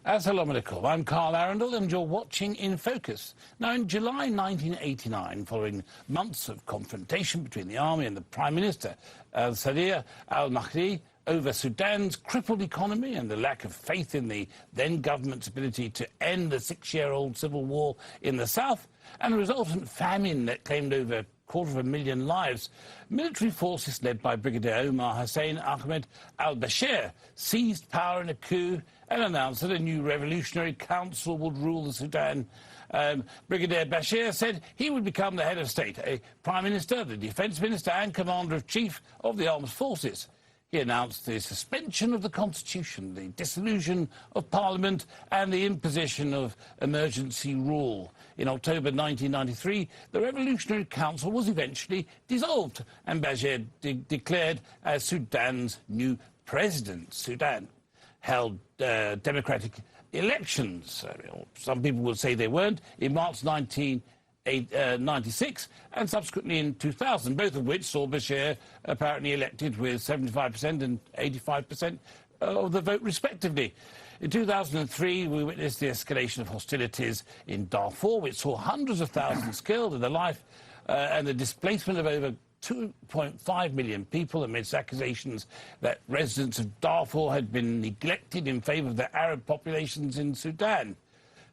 Assalamu alaikum. I'm Carl Arrindell and you're watching In Focus. Now, in July 1989, following months of confrontation between the army and the Prime Minister, Sadiq al Mahdi, over Sudan's crippled economy and the lack of faith in the then government's ability to end the 6-year-old civil war in the south, and a resultant famine that claimed over 250,000 lives, military forces led by Brigadier Omar al Bashir seized power in a coup and announced that a new revolutionary council would rule the Sudan. Brigadier Bashir said he would become the head of state, a prime minister, the defence minister and commander-in-chief of the armed forces. He announced the suspension of the constitution, the dissolution of parliament and the imposition of emergency rule. In October 1993, the Revolutionary Council was eventually dissolved and Bashir declared as Sudan's new president. Sudan held democratic elections. Some people will say they weren't, in March 1996 and subsequently in 2000, both of which saw Bashir apparently elected with 75% and 85% of the vote respectively. In 2003, we witnessed the escalation of hostilities in Darfur, which saw hundreds of thousands killed and the displacement of over 2.5 million people amidst accusations that residents of Darfur had been neglected in favour of the Arab populations in Sudan.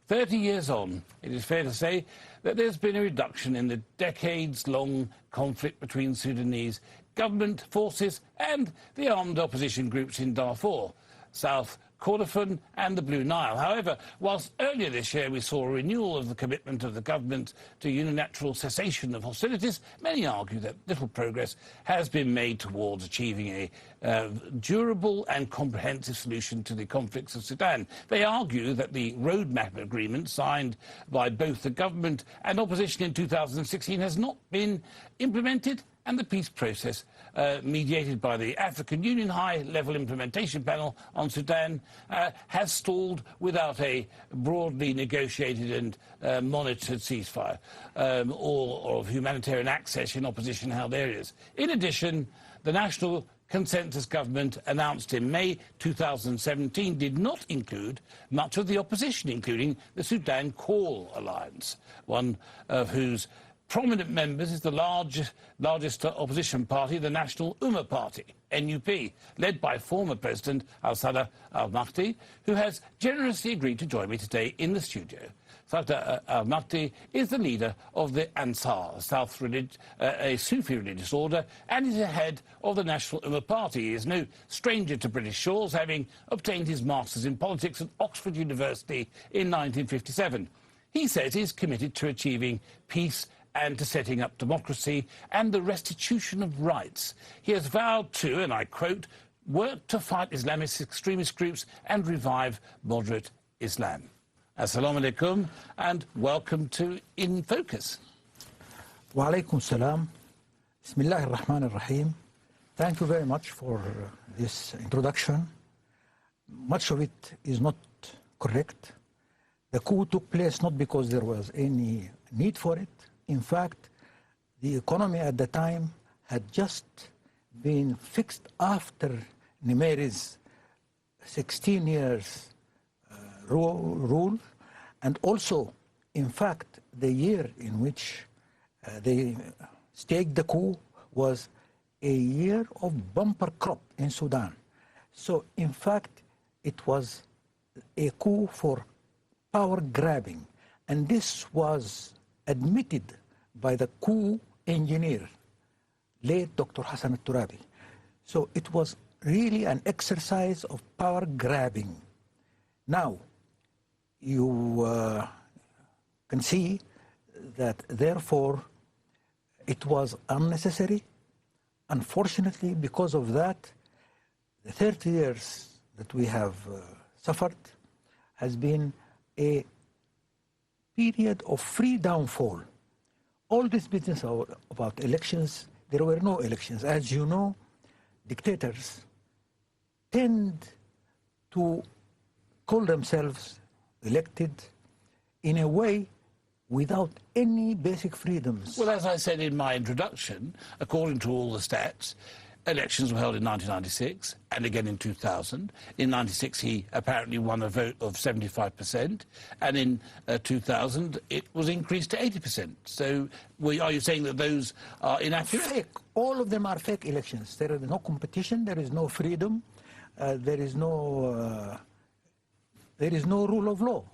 30 years on, it is fair to say that there's been a reduction in the decades-long conflict between Sudanese government forces and the armed opposition groups in Darfur, South Kordofan and the Blue Nile. However, whilst earlier this year we saw a renewal of the commitment of the government to unilateral cessation of hostilities, many argue that little progress has been made towards achieving a durable and comprehensive solution to the conflicts of Sudan. They argue that the roadmap agreement signed by both the government and opposition in 2016 has not been implemented, and the peace process mediated by the African Union High-Level Implementation Panel on Sudan has stalled without a broadly negotiated and monitored ceasefire or of humanitarian access in opposition held areas. In addition, the National Consensus Government announced in May 2017 did not include much of the opposition, including the Sudan Call Alliance, one of whose prominent members is the largest opposition party, the National Ummah Party, NUP, led by former President Sadiq al Mahdi, who has generously agreed to join me today in the studio. Sadiq al Mahdi is the leader of the Ansar, a Sufi religious order, and is the head of the National Ummah Party. He is no stranger to British shores, having obtained his Masters in Politics at Oxford University in 1957. He says he's committed to achieving peace and to setting up democracy and the restitution of rights. He has vowed to, and I quote, work to fight Islamist extremist groups and revive moderate Islam. Assalamu alaikum and welcome to In Focus. Wa alaikum salam. Bismillah ar-Rahman ar-Rahim. Thank you very much for this introduction. Much of it is not correct. The coup took place not because there was any need for it. In fact, the economy at the time had just been fixed after Nimeri's 16 years rule, and also, in fact, the year in which they staged the coup was a year of bumper crop in Sudan. So, in fact, it was a coup for power grabbing, and this was admitted by the coup engineer, late Dr. Hassan al-Turabi. So it was really an exercise of power grabbing. Now, you can see that therefore it was unnecessary. Unfortunately, because of that, the 30 years that we have suffered has been a period of free downfall. All this business about elections, there were no elections. As you know, dictators tend to call themselves elected in a way without any basic freedoms. Well, as I said in my introduction, according to all the stats, elections were held in 1996 and again in 2000. In 96, he apparently won a vote of 75%, and in 2000, it was increased to 80%. So are you saying that those are inaccurate? Fake. All of them are fake elections. There is no competition, there is no freedom, there is no rule of law.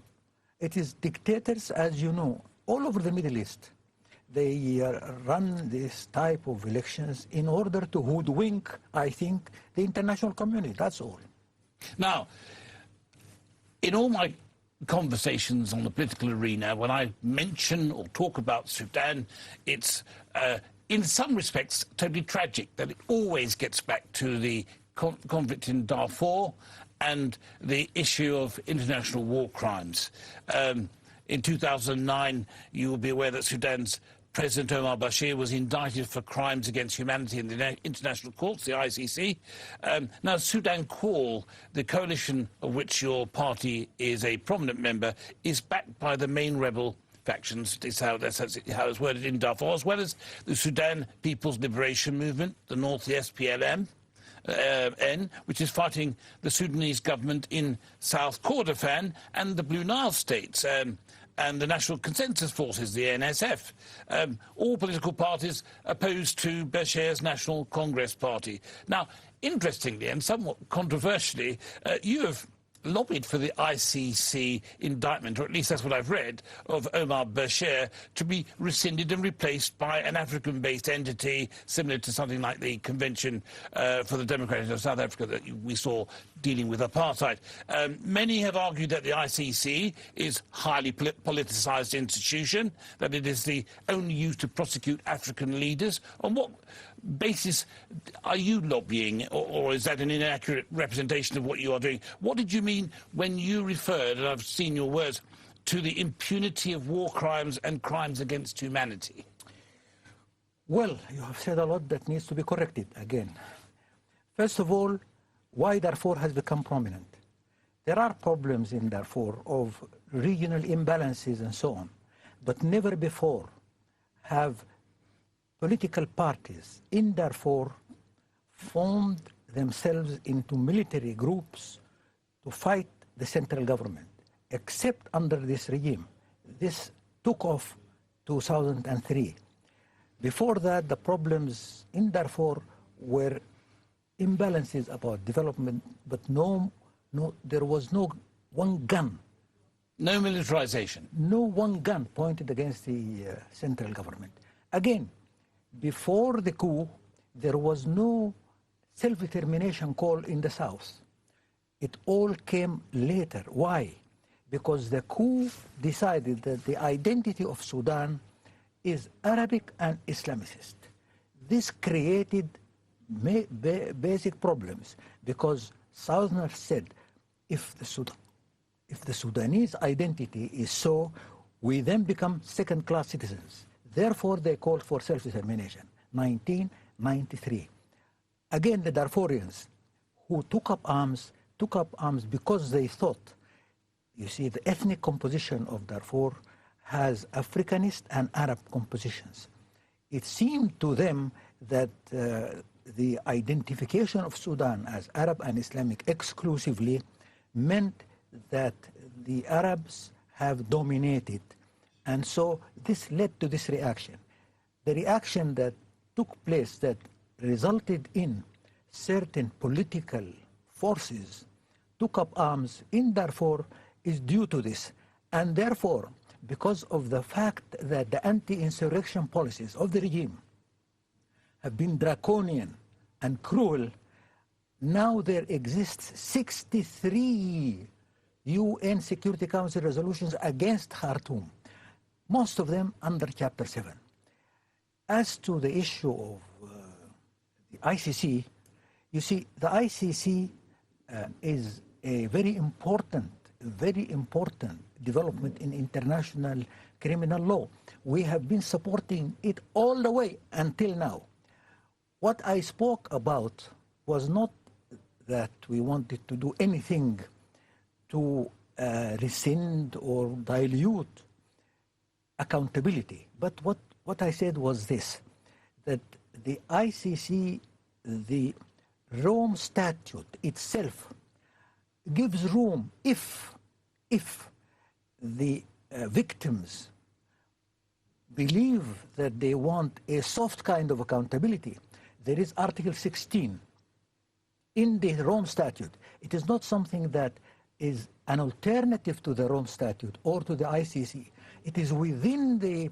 It is dictators, as you know, all over the Middle East. They run this type of elections in order to hoodwink, I think, the international community. That's all. Now, in all my conversations on the political arena, when I mention or talk about Sudan, it's in some respects totally tragic that it always gets back to the conflict in Darfur and the issue of international war crimes. In 2009, you will be aware that Sudan's President Omar al Bashir was indicted for crimes against humanity in the international courts, the ICC. Now, Sudan Call, the coalition of which your party is a prominent member, is backed by the main rebel factions. That's how it's worded in Darfur, as well as the Sudan People's Liberation Movement, the North, the SPLM, which is fighting the Sudanese government in South Kordofan, and the Blue Nile states, and the National Consensus Forces, the NSF, all political parties opposed to Bashir's National Congress Party. Now, interestingly and somewhat controversially, you have lobbied for the ICC indictment, or at least that's what I've read, of Omar Bashir to be rescinded and replaced by an African-based entity similar to something like the Convention for the Democracy of South Africa that we saw dealing with apartheid. Many have argued that the ICC is a highly politicised institution, that it is the only used to prosecute African leaders. On what basis are you lobbying, or is that an inaccurate representation of what you are doing? What did you mean when you referred, and I've seen your words, to the impunity of war crimes and crimes against humanity? Well, you have said a lot that needs to be corrected again. First of all, why Darfur has become prominent. There are problems in Darfur of regional imbalances and so on, but never before have political parties in Darfur formed themselves into military groups to fight the central government, except under this regime. This took off 2003. Before that, the problems in Darfur were imbalances about development, but there was no one gun. No militarization. No one gun pointed against the central government. Again, before the coup, there was no self-determination call in the south. It all came later. Why? Because the coup decided that the identity of Sudan is Arabic and Islamicist. This created basic problems, because Southerners said, if the Sudanese identity is so, we then become second-class citizens. Therefore, they called for self-determination, 1993. Again, the Darfurians who took up arms because they thought, you see, the ethnic composition of Darfur has Africanist and Arab compositions. It seemed to them that the identification of Sudan as Arab and Islamic exclusively meant that the Arabs have dominated. And so this led to this reaction. The reaction that took place, that resulted in certain political forces took up arms in Darfur, is due to this. And therefore, because of the fact that the anti-insurrection policies of the regime have been draconian and cruel, now there exists 63 UN Security Council resolutions against Khartoum, most of them under Chapter 7. As to the issue of the ICC, you see, the ICC is a very important development in international criminal law. We have been supporting it all the way until now. What I spoke about was not that we wanted to do anything to rescind or dilute accountability. But what I said was this, that the ICC the Rome Statute itself gives room if the victims believe that they want a soft kind of accountability. There is Article 16 in the Rome Statute. It is not something that is an alternative to the Rome Statute or to the ICC. It is within the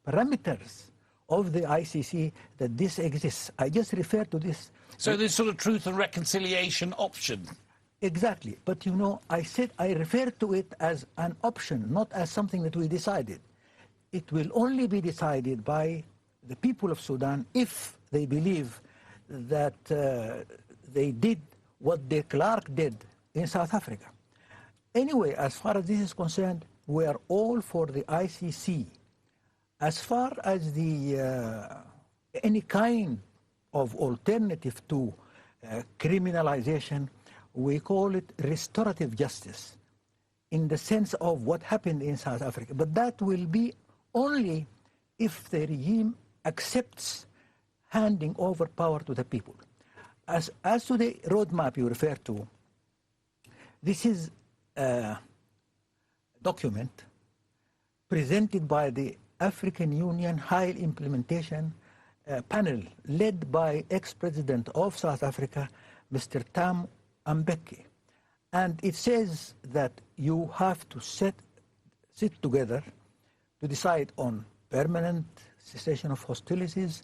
parameters of the ICC that this exists. I just refer to this. So this sort of truth and reconciliation option. Exactly. But you know, I refer to it as an option, not as something that we decided. It will only be decided by the people of Sudan if they believe that they did what de Klerk did in South Africa. Anyway, as far as this is concerned, we are all for the ICC. As far as the any kind of alternative to criminalization, we call it restorative justice in the sense of what happened in South Africa. But that will be only if the regime accepts handing over power to the people. As to the roadmap you refer to, this is a document presented by the African Union High Implementation Panel, led by ex-president of South Africa, Mr. Tam Mbeki. And it says that you have to sit together to decide on permanent cessation of hostilities,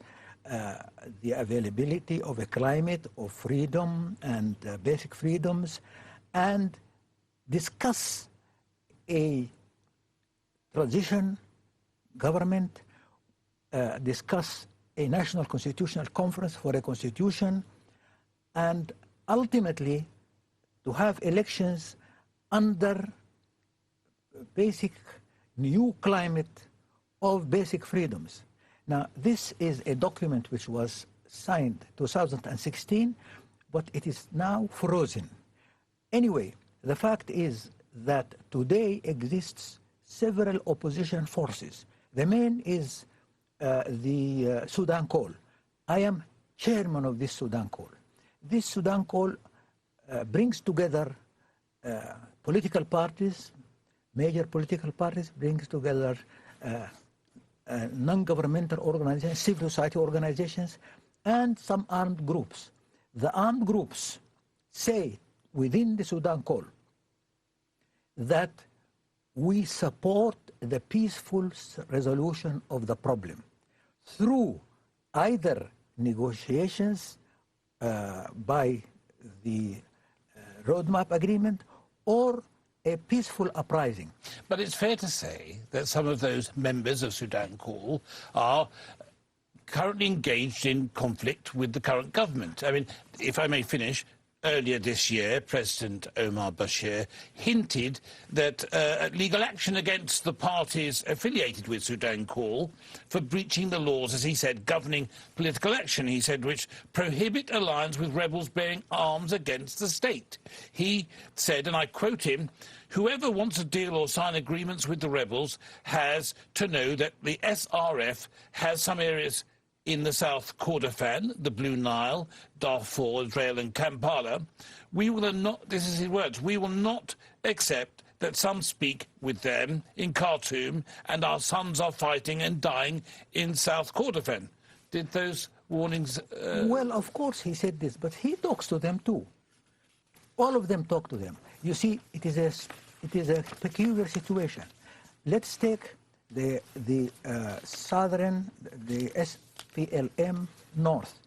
the availability of a climate of freedom and basic freedoms, and discuss a transition government, discuss a national constitutional conference for a constitution, and ultimately to have elections under basic new climate of basic freedoms. Now, this is a document which was signed 2016, but it is now frozen. Anyway, the fact is that today exists several opposition forces. The main is the Sudan Call. I am chairman of this Sudan Call. This Sudan Call brings together political parties, major political parties, brings together non-governmental organizations, civil society organizations, and some armed groups. The armed groups say within the Sudan Call that we support the peaceful resolution of the problem through either negotiations by the roadmap agreement or a peaceful uprising. But it's fair to say that some of those members of Sudan Call are currently engaged in conflict with the current government. I mean, if I may finish, earlier this year, President Omar al Bashir hinted that legal action against the parties affiliated with Sudan Call for breaching the laws, as he said, governing political action, he said, which prohibit alliance with rebels bearing arms against the state. He said, and I quote him, "Whoever wants to deal or sign agreements with the rebels has to know that the SRF has some areas in the South Kordofan, the Blue Nile, Darfur, Israel and Kampala. We will not," this is his words, "we will not accept that some speak with them in Khartoum and our sons are fighting and dying in South Kordofan." Did those warnings... Well, of course he said this, but he talks to them too. All of them talk to them. You see, it is a peculiar situation. Let's take the southern, the SPLM North.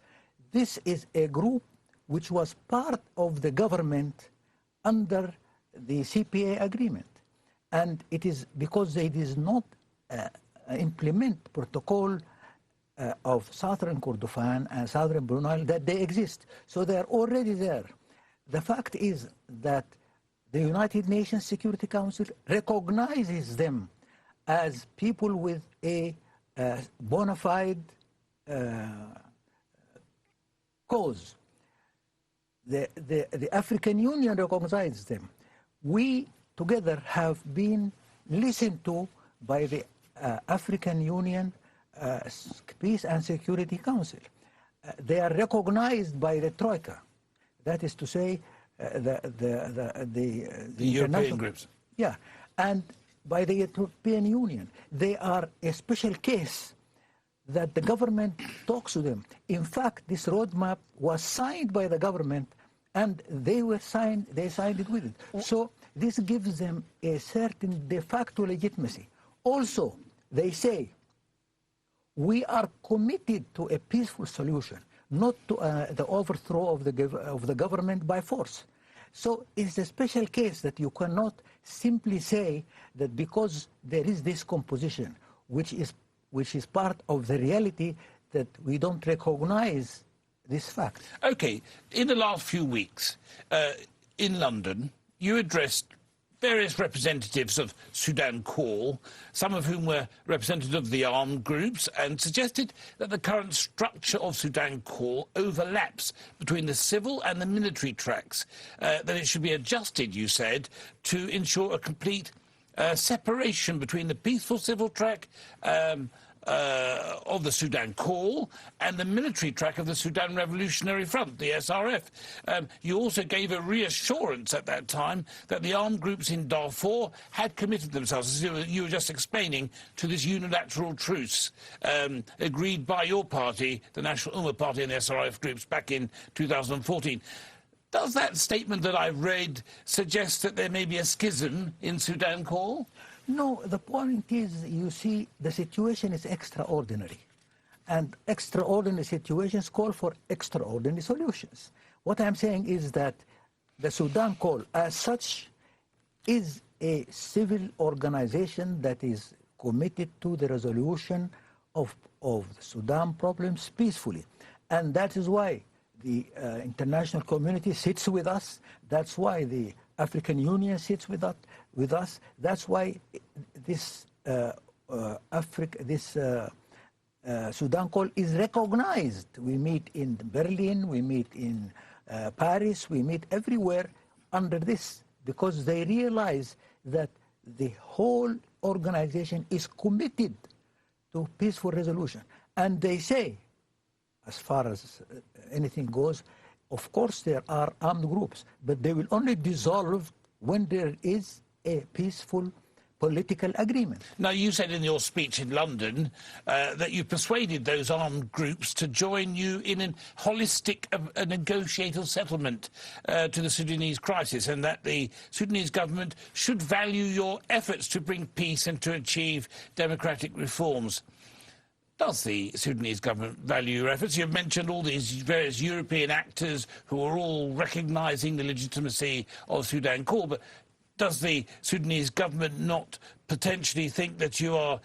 This is a group which was part of the government under the CPA agreement. And it is because they did not implement protocol of Southern Kordofan and Southern Blue Nile that they exist. So they are already there. The fact is that the United Nations Security Council recognizes them as people with a bona fide cause. The African Union recognizes them. We together have been listened to by the African Union Peace and Security Council. they are recognized by the Troika. That is to say, the European groups. Yeah, and by the European Union. They are a special case that the government talks to them. In fact, this roadmap was signed by the government, and they signed it with it. So this gives them a certain de facto legitimacy. Also, they say, we are committed to a peaceful solution, not to the overthrow of the government by force. So it's a special case that you cannot simply say that because there is this composition, which is part of the reality, that we don't recognize this fact. Okay, in the last few weeks in London, you addressed various representatives of Sudan Call, some of whom were representatives of the armed groups, and suggested that the current structure of Sudan Call overlaps between the civil and the military tracks, that it should be adjusted, you said, to ensure a complete separation between the peaceful civil track of the Sudan Call and the military track of the Sudan Revolutionary Front, the SRF. You also gave a reassurance at that time that the armed groups in Darfur had committed themselves, as you were just explaining, to this unilateral truce agreed by your party, the National Ummah Party, and the SRF groups back in 2014. Does that statement that I've read suggest that there may be a schism in Sudan Call? No, the point is, you see, the situation is extraordinary. And extraordinary situations call for extraordinary solutions. What I'm saying is that the Sudan Call, as such, is a civil organization that is committed to the resolution of the Sudan problems peacefully. And that is why the international community sits with us. That's why the African Union sits with us. That's why this Sudan Call is recognized. We meet in Berlin, we meet in Paris, we meet everywhere under this, because they realize that the whole organization is committed to peaceful resolution. And they say, as far as anything goes, of course there are armed groups, but they will only dissolve when there is a peaceful political agreement. Now, you said in your speech in London that you persuaded those armed groups to join you in a holistic negotiated settlement to the Sudanese crisis, and that the Sudanese government should value your efforts to bring peace and to achieve democratic reforms. Does the Sudanese government value your efforts? You've mentioned all these various European actors who are all recognising the legitimacy of Sudan Call, but does the Sudanese government not potentially think that you are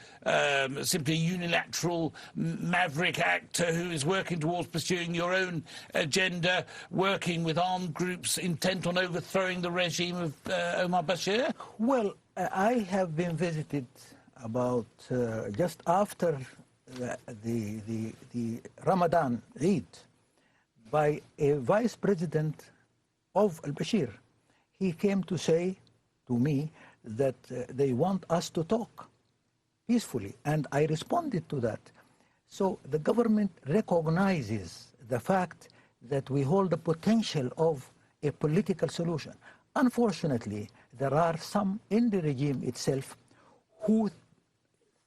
simply a unilateral maverick actor who is working towards pursuing your own agenda, working with armed groups intent on overthrowing the regime of Omar al Bashir? Well, I have been visited about just after the Ramadan Eid by a vice president of al Bashir. He came to say to me that they want us to talk peacefully, and I responded to that. So the government recognizes the fact that we hold the potential of a political solution. Unfortunately, there are some in the regime itself who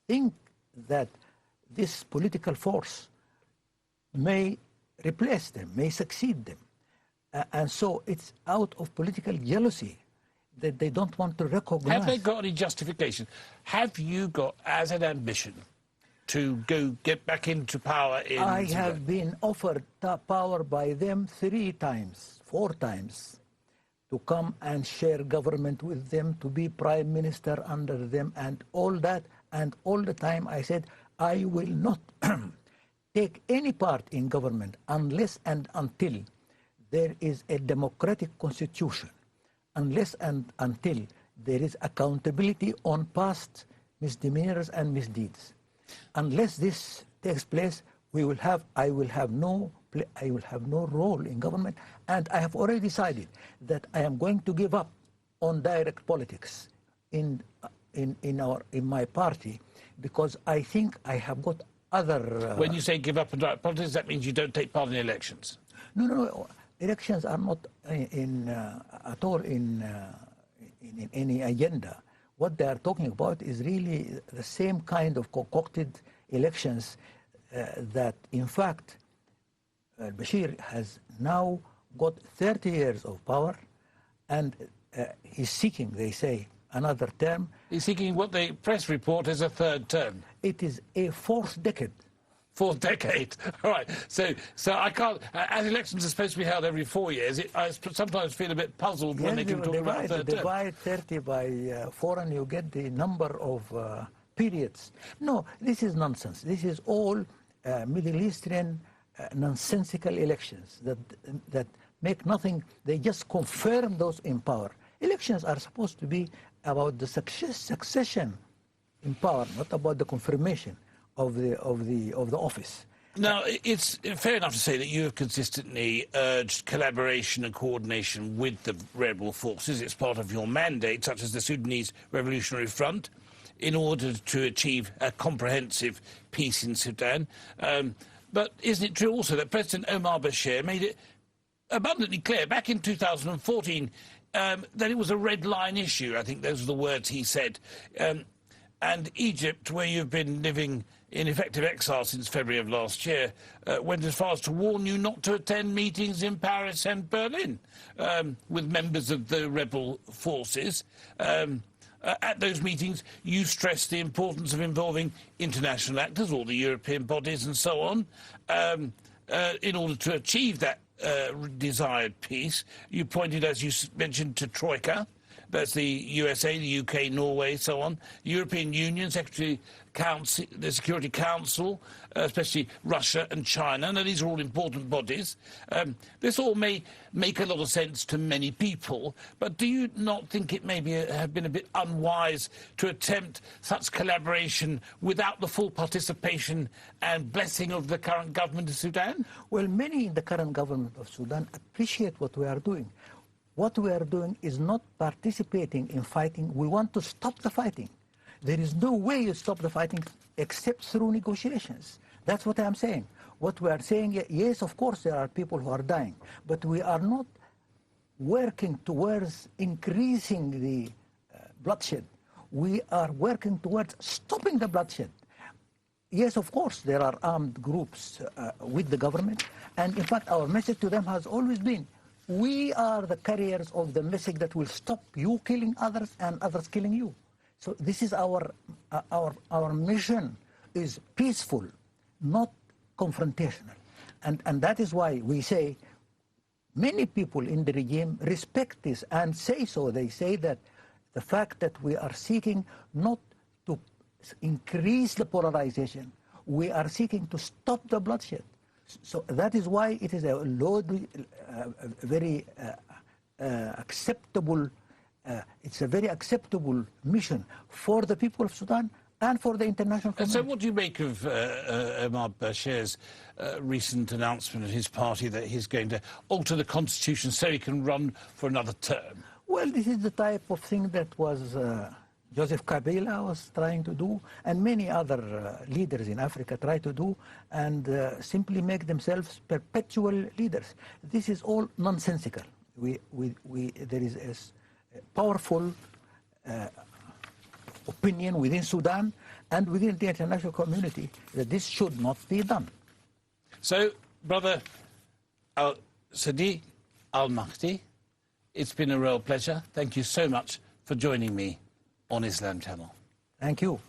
think that this political force may replace them, may succeed them. And so it's out of political jealousy that they don't want to recognize. Have they got any justification? Have you got, as an ambition, to get back into power in I Sudan? have been offered power by them 3 times, 4 times, to come and share government with them, to be prime minister under them, and all that. And all the time I said, I will not take any part in government unless and until there is a democratic constitution, unless and until there is accountability on past misdemeanors and misdeeds. Unless this takes place, I will have no role in government, and I have already decided that I am going to give up on direct politics in my party, because I think I have got other... When you say give up on direct politics, that means you don't take part in elections? No. Elections are not at all in any agenda. What they are talking about is really the same kind of concocted elections that, in fact, al Bashir has now got 30 years of power, and he's seeking, they say, another term. He's seeking what the press report is a third term. It is a fourth decade. Fourth decade. All right. So I can't. As elections are supposed to be held every 4 years, I sometimes feel a bit puzzled when they can talk about a third term. Divide 30 by 4 and you get the number of periods. No, this is nonsense. This is all Middle Eastern nonsensical elections that make nothing. They just confirm those in power. Elections are supposed to be about the succession in power, not about the confirmation of the office. Now, it's fair enough to say that you have consistently urged collaboration and coordination with the rebel forces. It's part of your mandate, such as the Sudanese Revolutionary Front, in order to achieve a comprehensive peace in Sudan. But isn't it true also that President Omar al Bashir made it abundantly clear back in 2014 that it was a red line issue? I think those are the words he said. And Egypt, where you've been living in effective exile since February of last year, went as far as to warn you not to attend meetings in Paris and Berlin with members of the rebel forces. At those meetings, you stressed the importance of involving international actors, all the European bodies and so on, in order to achieve that desired peace. You pointed, as you mentioned, to Troika. That's the USA, the UK, Norway, so on. European Union, Secretary Council, the Security Council, especially Russia and China. Now, these are all important bodies. This all may make a lot of sense to many people, but do you not think it may have been a bit unwise to attempt such collaboration without the full participation and blessing of the current government of Sudan? Well, many in the current government of Sudan appreciate what we are doing. What we are doing is not participating in fighting. We want to stop the fighting. There is no way you stop the fighting except through negotiations. That's what I'm saying. What we are saying, yes, of course, there are people who are dying, but we are not working towards increasing the bloodshed. We are working towards stopping the bloodshed. Yes, of course, there are armed groups with the government, and in fact, our message to them has always been, we are the carriers of the message that will stop you killing others and others killing you. So this is our mission is peaceful, not confrontational. And that is why we say many people in the regime respect this and say so. They say that the fact that we are seeking not to increase the polarization, we are seeking to stop the bloodshed. So that is why it is a very acceptable. It's a very acceptable mission for the people of Sudan and for the international community. So what do you make of Omar Bashir's recent announcement of his party that he's going to alter the constitution so he can run for another term? Well, this is the type of thing that was Joseph Kabila was trying to do, and many other leaders in Africa try to do, and simply make themselves perpetual leaders. This is all nonsensical. There is a powerful opinion within Sudan and within the international community that this should not be done. So, Brother Sadiq al Mahdi, it's been a real pleasure. Thank you so much for joining me on Islam Channel. Thank you.